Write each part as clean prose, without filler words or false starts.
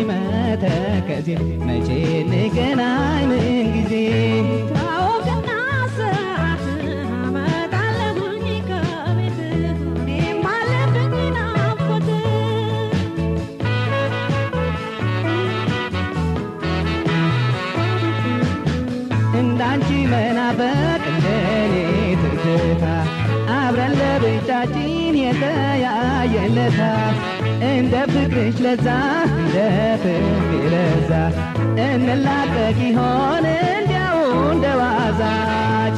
መተከዜ መቼ ንገናኝ ምን ጊዜ ታውቅና ሰዓት አመጣለሁኝ ከቤት እኔም አለብኝ ናፍቆት እንዳንቺ መናፈቅ እንደኔ ትርታ አብረን ለብቻችን የተያየለታ እንደ ፍቅርሽ ለዛ እንደ ፍቅሬ ለዛ እንላቀቅ ይሆን እንዲያው እንደ ዋዛ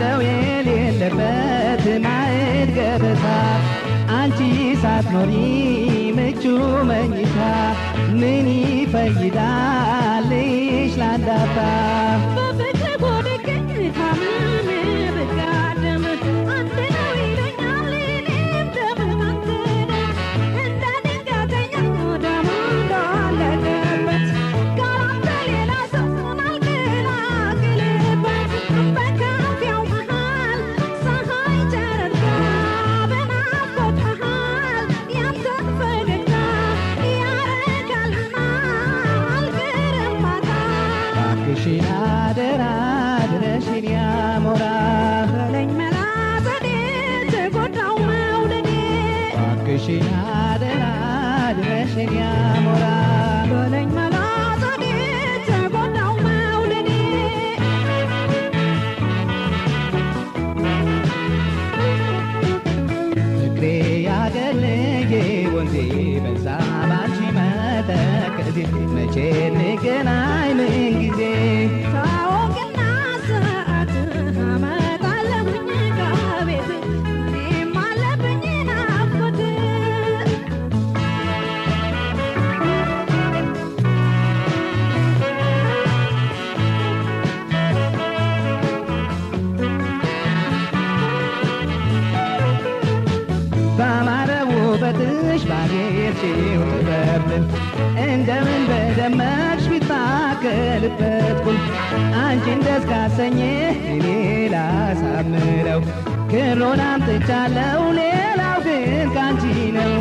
ጨው የሌለበት ማዕድ ገበታ አንቺ ሳትኖሪ ምቹ መኝታ ምን ይፈይዳልሽ ላንዳፍታ በፍቅር ጎድቄ ታምሜ ብጋደም አንተ ነው ይለኛል እኔም ደም ካንተ ደም እንደ ድንገተኛ ደም እንዳለቀበት ካላንተ ሌላ ሰውን አልገላግልበት በካፊያው መሃል ፀሐይ ጨረርታ በናፍቆት መሃል ያንተን ፈገግታ ያረጋልና አልቀርም ማታ እባክሽን አደራ ድረሽን ያሞራ በለኝ መላ ዘዴ ተጎዳው መውደዴ እባክሽን አደራ ድረሽን ያሞራ በለኝ መላ ዘዴ ተጎዳው መውደዴ ፍቅሬ ያገር ልጄ ወንዜ በዛ ባንቺ መተከዜ መቼ ንገናኝ ምን ጊዜ ታውቅና ሰዓት አመጣለሁኝ ከቤት እኔም አለብኝ ናፍቆት ባማረ ውበትሽ ባጌጥሽው ጥበብ እንደምን በደመቅሽ ቢታከልበት ቁም አንቺን ደስ ካሰኘ እኔ ላሳምረው ክሮን አምጥቻለሁ ሌላው ግን ካንቺ ነው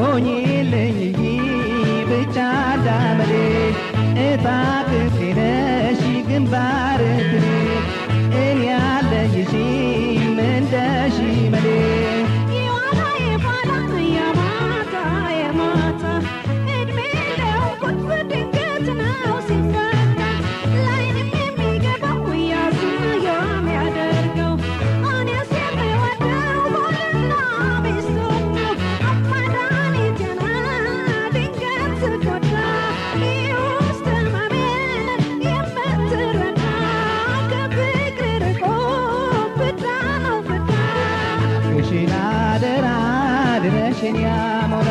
ሆኚልኝ እንጂ ብቻ እንዳመሌ እታ ክፍሌ ነሽ ግንባር ትኔ እኔ ያለይሽም እንደ ሺመሌ የዋላ የኋላ የማታ የማታ እድሜ ለውቁት በድንገት ነው ሲፈታ ላይንም የሚገባው ያዙ የሚያደርገው እኔስ የምወደው ባልና ሚስቱን ነው መድኃኒቴን ድንገት ስትጎዳ የውስጥ ህመሜን የምትረዳ ከፍቅር ርቆ ፍዳ ነው ፍዳ እባክሽን አደራ ድረሽን ያሞራ